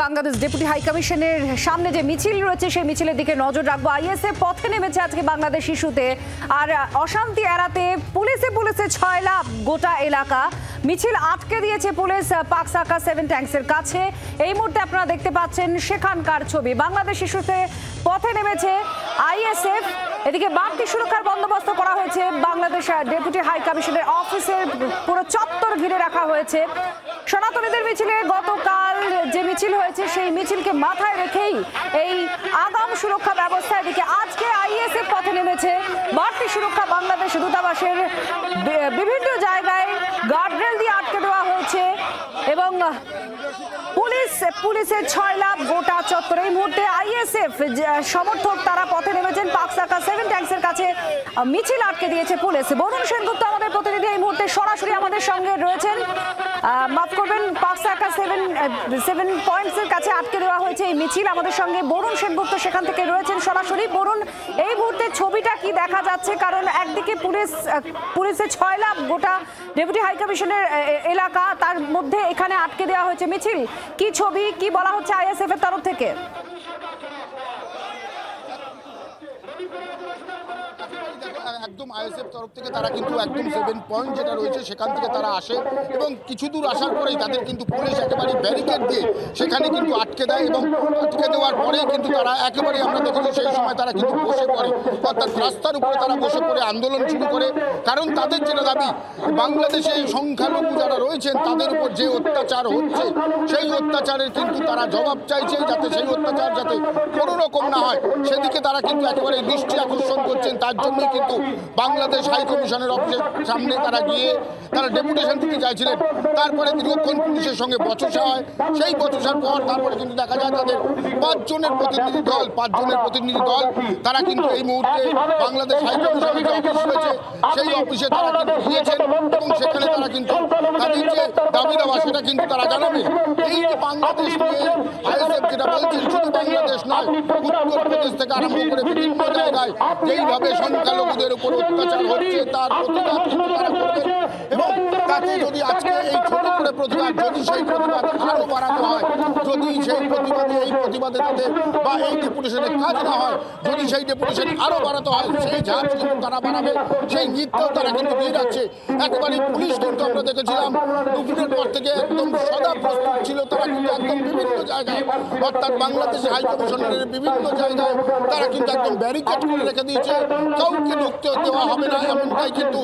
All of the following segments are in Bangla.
বাংলাদেশ ডেপুটি হাই কমিশনের সামনে যে মিছিল রয়েছে সেই মিছিলের দিকে নজর রাখবো। আইএসএফ পথে নেমেছে আজকে বাংলাদেশ ইস্যুতে, আর অশান্তি এড়াতে পুলিশে ছয়লাভ গোটা এলাকা। মিছিল আটকে দিয়েছে পুলিশ পাক সাকা 7 ট্যাঙ্কসের কাছে। এই মুহূর্তে আপনারা দেখতে পাচ্ছেন সেখানকার ছবি। বাংলাদেশ ইস্যুতে পথে নেমেছে আইএসএফ। এদিকে বাড়তি সুরক্ষার বন্দোবস্ত করা হয়েছে। বাংলাদেশ ডেপুটি হাই কমিশনের অফিসের পুরো চত্বর ঘিরে রাখা হয়েছে। সনাতনীদের মিছিলে গতকাল যে মিছিল হয়েছে সেই মিছিলকে মাথায় রেখেই এই আগাম সুরক্ষা ব্যবস্থা। এদিকে আজকে আইএসএফ পথে নেমেছে। বাড়তি সুরক্ষা বাংলাদেশ দূতাবাসের বিভিন্ন জায়গায় গার্ডরেল দিয়ে আটকে দেওয়া হয়েছে এবং পুলিশের ছয়লাভ গোটা চত্বর। এই মুহূর্তে আইএসএফ সমর্থক তারা পথে নেমেছেন পাক সাকা 7 ট্যাঙ্কসের কাছে। মিছিল আটকে দিয়েছে পুলিশ। বরুণ সেনগুপ্ত আমাদের প্রতিনিধি এই মুহূর্তে সরাসরি আমাদের সঙ্গে রয়েছেন। মাফ করবেন, পাক সাকা 7 পয়েন্টসের কাছে আটকে দেওয়া হয়েছে এই মিছিল। আমাদের সঙ্গে বরুণ সেনগুপ্ত সেখান থেকে রয়েছেন সরাসরি। বরুণ, এই মুহূর্তে ছবিটা কি দেখা যাচ্ছে? কারণ একদিকে পুলিশের ছয়লাভ গোটা ডেপুটি হাই কমিশনের এলাকা, তার মধ্যে এখানে আটকে দেওয়া হয়েছে মিছিল। কি ছবি, কি বলা হচ্ছে আইএসএফ এর তরফ থেকে? একদম আইএসএফ তরফ থেকে তারা কিন্তু একদম 7 পয়েন্ট যেটা রয়েছে সেখান থেকে তারা আসে এবং কিছু দূর আসার পরেই তাদের কিন্তু পুলিশ একেবারে ব্যারিকেড দিয়ে সেখানে কিন্তু আটকে দেয় এবং আটকে দেওয়ার পরেই কিন্তু তারা একেবারে আমরা দেখেছি সেই সময় তারা কিন্তু বসে পড়ে, অর্থাৎ রাস্তার উপরে তারা বসে পড়ে আন্দোলন শুরু করে। কারণ তাদের যেটা দাবি, বাংলাদেশে সংখ্যালঘু যারা রয়েছেন তাদের উপর যে অত্যাচার হচ্ছে সেই অত্যাচারের কিন্তু তারা জবাব চাইছে, যাতে সেই অত্যাচার যাতে কোনো রকম না হয় সেদিকে তারা কিন্তু একেবারে দৃষ্টি আকর্ষণ করছেন। তার জন্যই কিন্তু বাংলাদেশ হাই কমিশনের অফিসের সামনে তারা গিয়ে তারা ডেপুটেশন দিতে চাইছিলেন। তারপরে দীর্ঘক্ষণ পুলিশের সঙ্গে বচসা হয়। সেই বচসার পর তারপরে কিন্তু দেখা যায় তাদের 5 জনের প্রতিনিধি দল তারা কিন্তু এই মুহূর্তে বাংলাদেশ হাই কমিশনের যে অফিস রয়েছে সেই অফিসে তারা কিন্তু গিয়েছেন এবং সেখানে তারা কিন্তু তাদের যে দাবি দেওয়া সেটা কিন্তু তারা জানাবে। এই যে বাংলাদেশ নিয়ে আইএসএফ যেটা বলছেন, শুধু বাংলাদেশ নয়, উত্তরপ্রদেশ থেকে আরম্ভ করে বিভিন্ন জায়গায় যেইভাবে সংখ্যালঘুদের উপর অত্যাচার হচ্ছে তার প্রতিবাদ কিন্তু তারা করবেন এবং তাতে যদি আজকে এই ছোট করে প্রতিবাদ, যদি সেই প্রতিবাদ আরও বাড়ানো হয়, যদি সেই প্রতিবাদে তাদের বা এই ডেপুটেশনের কাজ না হয়, যদি সেই ডেপুটেশন আরও বাড়াতে হয়, সেই ঝাঁজ কিন্তু তারা বাড়াবে, সেই নৃত্যও তারা কিন্তু দিয়ে যাচ্ছে। একেবারে পুলিশ কিন্তু আমরা দেখেছিলাম দুপুরের পর থেকে একদম সদা প্রস্তুত ছিল। তারা কিন্তু একদম বিভিন্ন জায়গায়, অর্থাৎ বাংলাদেশ হাই কমিশনের বিভিন্ন জায়গায় তারা কিন্তু একদম ব্যারিকেড করে রেখে দিয়েছে। কাউকে ঢুকতে দেওয়া হবে না, এমনটাই কিন্তু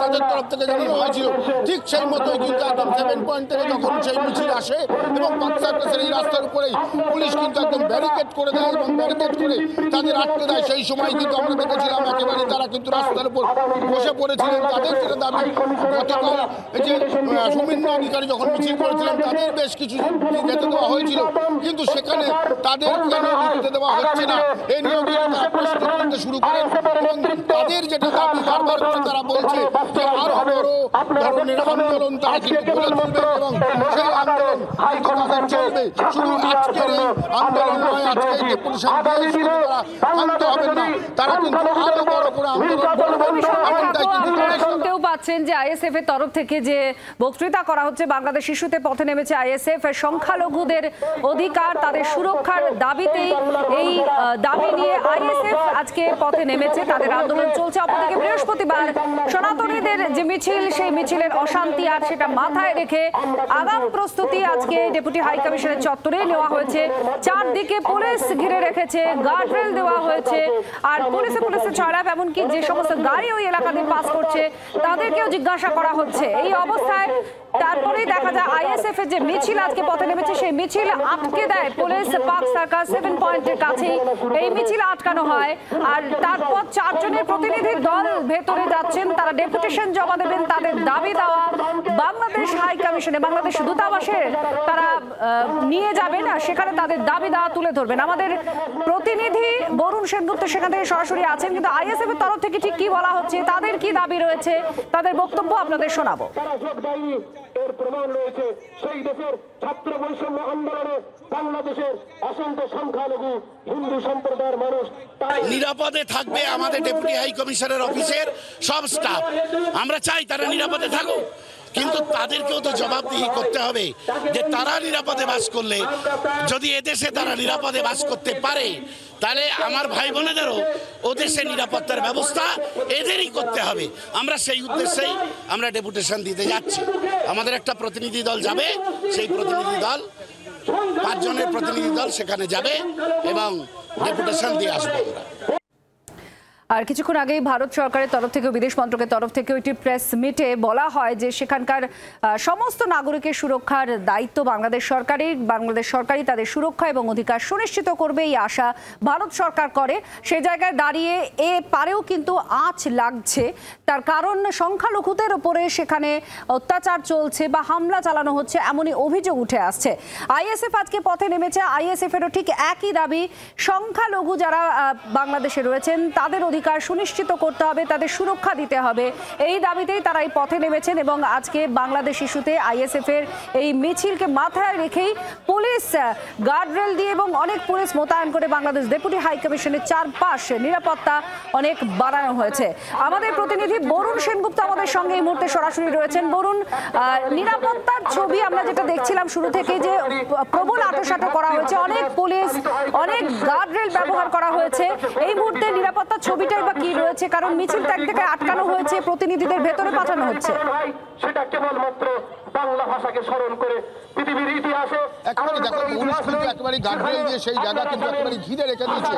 তাদের তরফ থেকে জানানো হয়েছিল। ঠিক সেই মতোই কিন্তু একদম 7 পয়েন্ট থেকে যখন সেই মিছিল আসে এবং পাক সার্কাসের এই রাস্তার উপরেই পুলিশ কিন্তু একদম ব্যারিকেড করে দেয় এবং ব্যারিকেড করে তাদের আটকে দেয়। সেই সময় কিন্তু আমরা দেখেছিলাম একেবারে তারা কিন্তু রাস্তার উপর বসে পড়েছিলেন। তাদের যেটা দাবি, গতকাল এই যে শুভেন্দু অধিকারী যখন মিছিল করেছিলেন তাদের বেশ কিছু যেতে দেওয়া হয়েছিল, কিন্তু সেখানে তাদের কেন ঢুকতে দেওয়া হচ্ছে না এই নিয়েও কিন্তু তারা প্রশ্ন করতে শুরু করেন এবং তাদের যেটা দাবি বারবার করে তারা বলছে যে আরো বড় ধরনের আন্দোলন তারা কিন্তু গড়ে তুলবে এবং সেই আন্দোলন কিন্তু তাদের চলবে। শুধু আজকের এই আন্দোলন নয়, আজকে এই ডেপুটেশন দিয়ে শুধু তারা শান্ত হবেন না, তারা কিন্তু আরো বড় করে আন্দোলন করবেন। এমনটাই কিন্তু শুনতেও পাচ্ছেন যে আইএসএফ এর তরফ থেকে যে বক্তৃতা করা হচ্ছে, বাংলাদেশ ইস্যুতে পথে নেমেছে আইএসএফ। সংখ্যালঘুদের অধিকার, তাদের সুরক্ষার দাবিতেই এই দাবি নিয়ে আইএসএফ আজকে পথে নেমেছে, তাদের আন্দোলন চলছে। অপরদিকে বৃহস্পতিবার সনাতনীদের যে মিছিল, সেই মিছিলের অশান্তি আর সেটা মাথায় রেখে আগাম প্রস্তুতি আজকে ডেপুটি হাই কমিশনের চত্বরে নেওয়া হয়েছে। চারদিকে পুলিশ ঘিরে রেখেছে, গার্ডরেল দেওয়া হয়েছে, আর পুলিশের ছয়লাভ, এমনকি যে সমস্ত গাড়ি ওই এলাকা দিয়ে পাস করছে তাদেরকেও জিজ্ঞাসা করা হচ্ছে। এই অবস্থায় তারপরেই দেখা যায় আইএসএফ এর যে মিছিল আজকে পথে নেমেছে সেই মিছিল আটকে দেয় পুলিশ পাক সার্কাস 7 পয়েন্টের কাছেই। এই মিছিল আটকানো হয় আর তারপর 4 জনের প্রতিনিধি দল ভেতরে যাচ্ছেন, তারা ডেপুটেশন জমা দেবেন। তাদের দাবি দেওয়া বাংলাদেশ হাই কমিশনে, বাংলাদেশ দূতাবাসে তারা নিয়ে যাবেন, আর সেখানে তাদের দাবি দেওয়া তুলে ধরবেন। আমাদের প্রতিনিধি বরুণ সেনগুপ্ত সেখান থেকে সরাসরি আছেন, কিন্তু আইএসএফ এর তরফ থেকে ঠিক কি বলা হচ্ছে, তাদের কি দাবি রয়েছে, তাদের বক্তব্য আপনাদের শোনাবো। এর প্রমাণ রয়েছে। সেই দেশের ছাত্র বৈষম্য আন্দোলনে বাংলাদেশের অসংখ্য সংখ্যালঘু হিন্দু সম্প্রদায়ের মানুষ তাই নিরাপদে থাকবে আমাদের ডেপুটি হাই কমিশনের অফিসের সব স্টাফ। আমরা চাই তারা নিরাপদে থাকুক, কিন্তু তাদেরকেও তো জবাবদিহি করতে হবে যে তারা নিরাপদে বাস করলে, যদি এদেশে তারা নিরাপদে বাস করতে পারে, তাহলে আমার ভাই বোনেদেরও ওদেশে নিরাপত্তার ব্যবস্থা এদেরই করতে হবে। আমরা সেই উদ্দেশ্যেই আমরা ডেপুটেশন দিতে যাচ্ছি। আমাদের একটা প্রতিনিধি দল যাবে, সেই প্রতিনিধি দল 5 জনের প্রতিনিধি দল সেখানে যাবে এবং ডেপুটেশন দিয়ে আসবো আমরা। আর কিছুক্ষণ আগেই ভারত সরকারের তরফ থেকে, বিদেশ মন্ত্রকের তরফ থেকে একটি প্রেস মিটে বলা হয় যে সেখানকার সমস্ত নাগরিকের সুরক্ষার দায়িত্ব বাংলাদেশ সরকারই তাদের সুরক্ষা এবং অধিকার সুনিশ্চিত করবে, এই আশা ভারত সরকার করে। সে জায়গায় দাঁড়িয়ে এ পারেও কিন্তু আঁচ লাগছে, তার কারণ সংখ্যালঘুদের ওপরে সেখানে অত্যাচার চলছে বা হামলা চালানো হচ্ছে, এমনই অভিযোগ উঠে আসছে। আইএসএফ আজকে পথে নেমেছে। আইএসএফ এরও ঠিক একই দাবি, সংখ্যালঘু যারা বাংলাদেশে রয়েছেন তাদের অধিকার সুনিশ্চিত করতে হবে, তাদের সুরক্ষা দিতে হবে। এই দাবিতেই তারা এই পথে নেমেছেন এবং আজকে বাংলাদেশ ইস্যুতে আইএসএফ এর এই মিছিলকে মাথায় রেখেই পুলিশ গার্ডরেল দিয়ে এবং অনেক পুলিশ মোতায়েন করে বাংলাদেশ ডেপুটি হাই কমিশনের চারপাশ নিরাপত্তা অনেক বাড়ানো হয়েছে। আমাদের প্রতিনিধি বরুণ সেনগুপ্ত আমাদের সঙ্গে এই মুহূর্তে সরাসরি রয়েছেন। বরুণ, নিরাপত্তার ছবি আমরা যেটা দেখছিলাম শুরু থেকে, যে প্রবল আঁটোসাঁটো করা হয়েছে, অনেক পুলিশ, অনেক গার্ডরেল ব্যবহার করা হয়েছে। এই মুহূর্তে নিরাপত্তার ছবিটাই বা কি রয়েছে? কারণ মিছিলটা একদিকে আটকানো হয়েছে, প্রতিনিধিদের ভেতরে পাঠানো হচ্ছে। সেটা কেবলমাত্র বাংলা ভাষাকে স্মরণ করে পৃথিবীর ইতিহাসে একেবারে দেখো, পুলিশ কিন্তু একেবারে গার্ডরেল দিয়ে সেই জায়গা কিন্তু একেবারে ঘিরে রেখে দিয়েছে।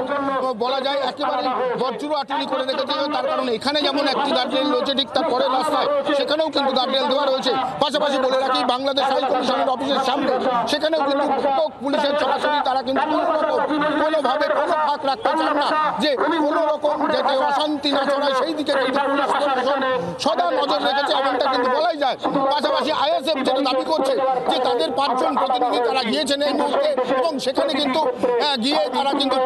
বলা যায় একেবারে বজ্র আটুলি করে রেখে দিয়েছে। তার কারণ এখানে যেমন একটি গার্ডরেল রয়েছে, ঠিক তার পরের রাস্তায় সেখানেও কিন্তু গার্ডরেল দেওয়া রয়েছে। পাশাপাশি বলে রাখি, বাংলাদেশ হাই কমিশনের অফিসের সামনে সেখানেও কিন্তু পুলিশের সরাসরি তারা কিন্তু কোনোভাবে কোনো ফাঁক রাখতে চান না, যে কোনো রকম যাতে অশান্তি না ছড়ায় সেই দিকে কিন্তু পুলিশ প্রশাসন সদা নজর রেখেছে, এমনটা কিন্তু বলাই যায়। পাশাপাশি আইএসএফ যেটা দাবি করছে যে তাদের 5 জন প্রতিনিধি তারা গিয়েছেন এই মুহূর্তে এবং সেখানে কিন্তু গিয়ে তারা কিন্তু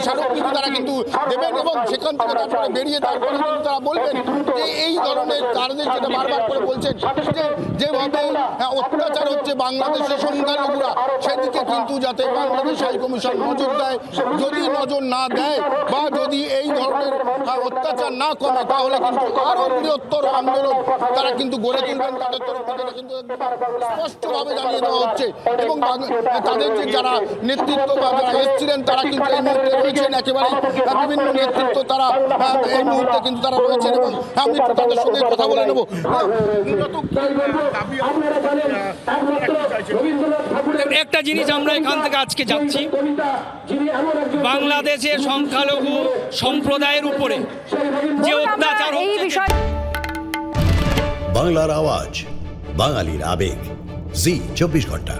স্মারকলিপি তারা কিন্তু দেবেন এবং সেখান থেকে তারপরে বেরিয়ে তারপরে কিন্তু তারা বলবেন যে এই ধরনের তাদের যেটা বারবার করে বলছেন যে যেভাবে অত্যাচার হচ্ছে বাংলাদেশের সংখ্যালঘুরা, সেদিকে কিন্তু যাতে বাংলাদেশ হাই কমিশন নজর দেয়। যদি নজর না দেয় বা যদি এই ধরনের অত্যাচার না কমে, তাহলে কিন্তু আরো বৃহত্তর আন্দোলন তারা কিন্তু গড়ে তুলবেন। তাদের তরফ থেকে কিন্তু স্পষ্টভাবে জানিয়ে দেওয়া হচ্ছে এবং তাদের যে যারা নেতৃত্ব বা যারা এসেছিলেন তারা কিন্তু এই মুহূর্তে রয়েছেন, একেবারে বিভিন্ন নেতৃত্ব তারা এই মুহূর্তে কিন্তু তারা রয়েছেন এবং আমি তাদের সঙ্গে কথা বলে নেব। একটা জিনিস আমরা এখান থেকে আজকে যাচ্ছি, বাংলাদেশের সংখ্যালঘু সম্প্রদায়ের উপরে যে অত্যাচার হচ্ছে। বাংলার আওয়াজ, বাঙালির আবেগ, জি 24 ঘন্টা।